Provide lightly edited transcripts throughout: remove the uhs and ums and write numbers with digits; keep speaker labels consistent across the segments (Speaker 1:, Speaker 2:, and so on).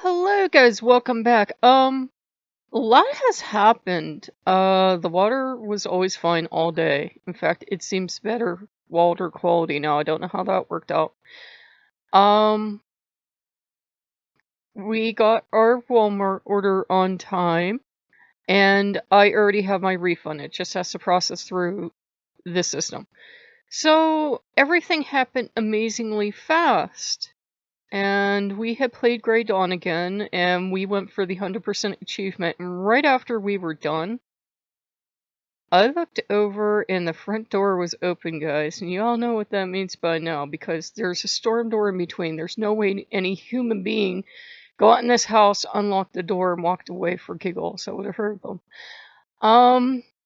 Speaker 1: Hello guys, welcome back. A lot has happened. The water was always fine all day. In fact, it seems better water quality now. I don't know how that worked out. Um, we got our Walmart order on time, and I already have my refund. It just has to process through the system. So everything happened amazingly fast. And we had played Grey Dawn again, and we went for the 100% achievement. And right after we were done, I looked over and the front door was open, guys. And you all know what that means by now, because there's a storm door in between. There's no way any human being got in this house, unlocked the door, and walked away for giggles. I would have heard them.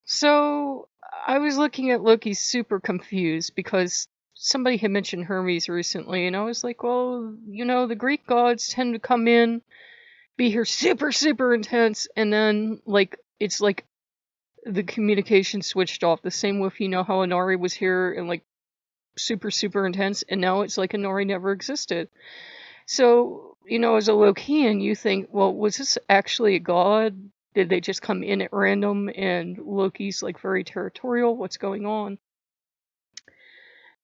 Speaker 1: So I was looking at Loki super confused because somebody had mentioned Hermes recently, and I was like, well, the Greek gods tend to come in, be here super, super intense, and then, it's like the communication switched off. The same with, how Inari was here and, super, super intense, and now it's like Inari never existed. So, as a Lokean, you think, well, was this actually a god? Did they just come in at random and Loki's very territorial? What's going on?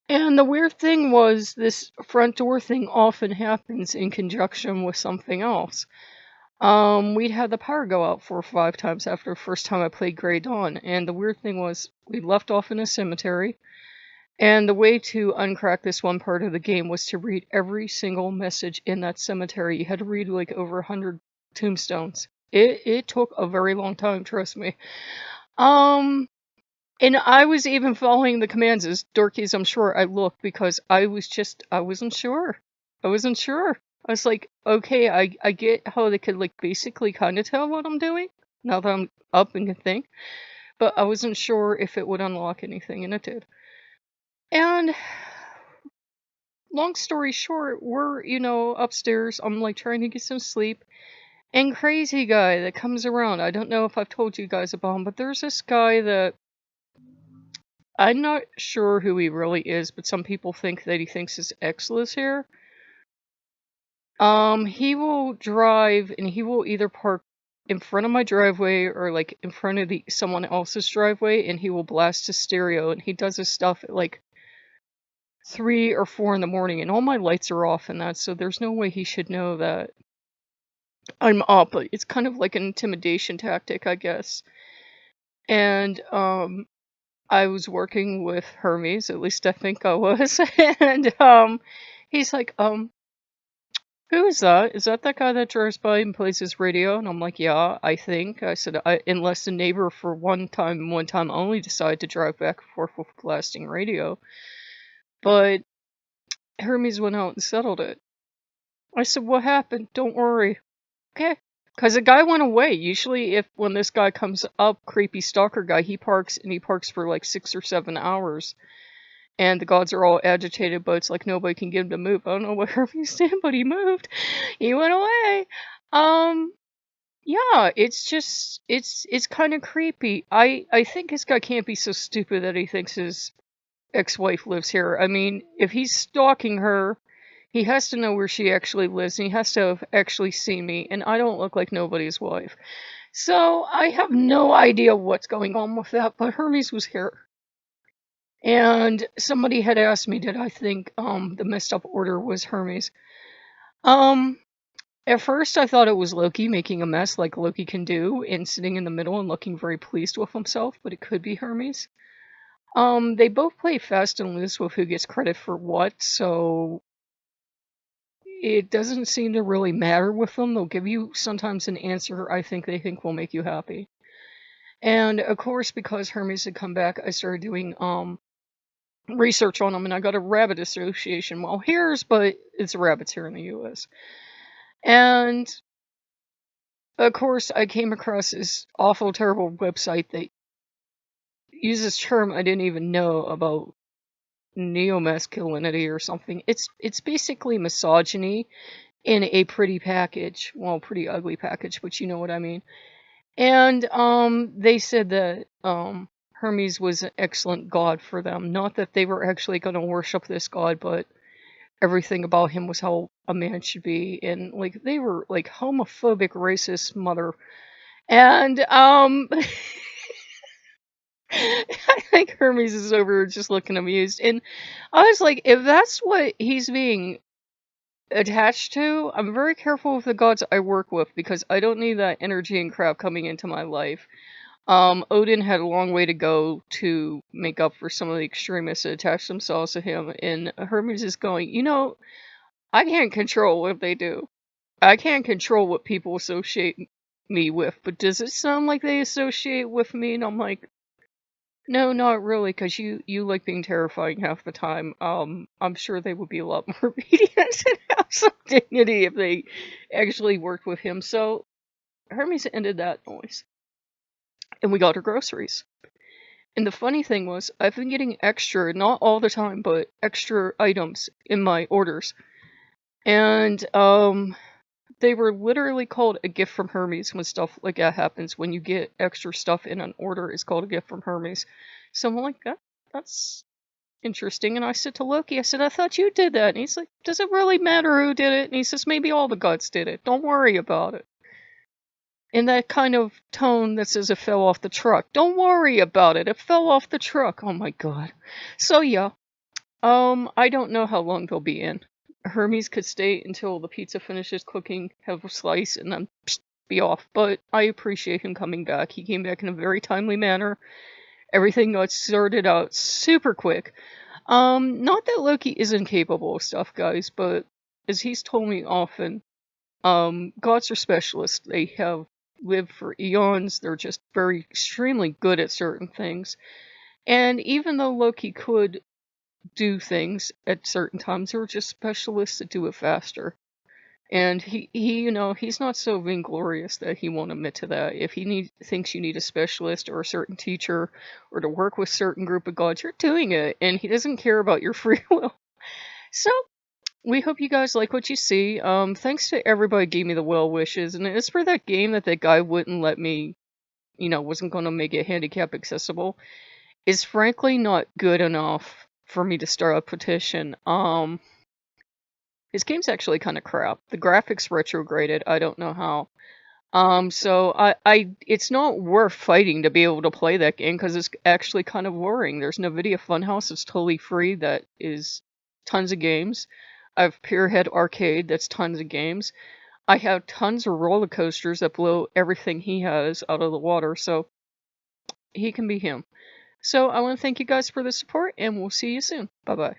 Speaker 1: And the weird thing was this front door thing often happens in conjunction with something else. We'd had the power go out 4 or 5 times after the first time I played Grey Dawn, and the weird thing was we left off in a cemetery, and the way to uncrack this one part of the game was to read every single message in that cemetery. You had to read over 100 tombstones. It took a very long time, trust me. And I was even following the commands as dorky as I'm sure I looked, because I wasn't sure. I was like, okay, I get how they could basically kind of tell what I'm doing now that I'm up and can think, but I wasn't sure if it would unlock anything, and it did. And long story short, we're, upstairs. I'm trying to get some sleep. And crazy guy that comes around. I don't know if I've told you guys about him, but there's this guy that I'm not sure who he really is, but some people think that he thinks his ex lives here. He will drive and he will either park in front of my driveway or in front of someone else's driveway, and he will blast his stereo, and he does his stuff at 3 or 4 in the morning, and all my lights are off and that, so there's no way he should know that I'm up. It's kind of like an intimidation tactic, I guess. And I was working with Hermes, at least I think I was, and he's like, who is that? Is that guy that drives by and plays his radio? And I'm like, yeah, I think. I said, unless the neighbor for one time only decided to drive back and forth with blasting radio. But Hermes went out and settled it. I said, what happened? Don't worry. Okay. Because the guy went away. Usually when this guy comes up, creepy stalker guy, he parks for 6 or 7 hours. And the gods are all agitated, but it's like nobody can get him to move. I don't know what Hermes did, but he moved. He went away. Yeah, it's kind of creepy. I think this guy can't be so stupid that he thinks his ex-wife lives here. I mean, if he's stalking her, he has to know where she actually lives, and he has to have actually seen me, and I don't look like nobody's wife. So I have no idea what's going on with that, but Hermes was here. And somebody had asked me, did I think the messed up order was Hermes? At first I thought it was Loki making a mess like Loki can do and sitting in the middle and looking very pleased with himself, but it could be Hermes. They both play fast and loose with who gets credit for what, so it doesn't seem to really matter with them. They'll give you sometimes an answer I think they think will make you happy. And of course, because Hermes had come back, I started doing research on them, and I got a rabbit association. Well, but it's rabbits here in the US. And of course, I came across this awful, terrible website that uses term I didn't even know about neo-masculinity or something. It's basically misogyny in a pretty package. Well, pretty ugly package, but you know what I mean. And they said that Hermes was an excellent god for them. Not that they were actually going to worship this god, but everything about him was how a man should be, and like they were like homophobic, racist mother. And I think Hermes is over just looking amused. And I was like, if that's what he's being attached to, I'm very careful with the gods I work with because I don't need that energy and crap coming into my life. Odin had a long way to go to make up for some of the extremists that attached themselves to him, and Hermes is going, I can't control what they do. I can't control what people associate me with, but does it sound like they associate with me? And I'm like, no, not really, because you like being terrifying half the time. I'm sure they would be a lot more obedient and have some dignity if they actually worked with him. So Hermes ended that noise, and we got her groceries. And the funny thing was, I've been getting extra, not all the time, but extra items in my orders. And they were literally called a gift from Hermes when stuff like that happens. When you get extra stuff in an order, it's called a gift from Hermes. So I'm like, that's interesting. And I said to Loki, I said, I thought you did that. And he's like, does it really matter who did it? And he says, maybe all the gods did it. Don't worry about it. In that kind of tone that says it fell off the truck. Don't worry about it. It fell off the truck. Oh my god. So yeah. I don't know how long they'll be in. Hermes could stay until the pizza finishes cooking, have a slice, and then be off. But I appreciate him coming back. He came back in a very timely manner. Everything got sorted out super quick. Not that Loki isn't capable of stuff, guys, but as he's told me often, gods are specialists. They have lived for eons. They're just very extremely good at certain things. And even though Loki could do things at certain times, they're just specialists that do it faster. And he he's not so vainglorious that he won't admit to that. If he thinks you need a specialist or a certain teacher or to work with certain group of gods, you're doing it, and he doesn't care about your free will. So we hope you guys like what you see. Thanks to everybody who gave me the well wishes, and it's for that game that guy wouldn't let me, wasn't going to make it handicap accessible, is frankly not good enough for me to start a petition. His game's actually kind of crap. The graphics retrograded. I don't know how. So it's not worth fighting to be able to play that game because it's actually kind of boring. There's NVIDIA Funhouse that's totally free. That is tons of games. I have Pierhead Arcade. That's tons of games. I have tons of roller coasters that blow everything he has out of the water. So he can be him. So I want to thank you guys for the support, and we'll see you soon. Bye-bye.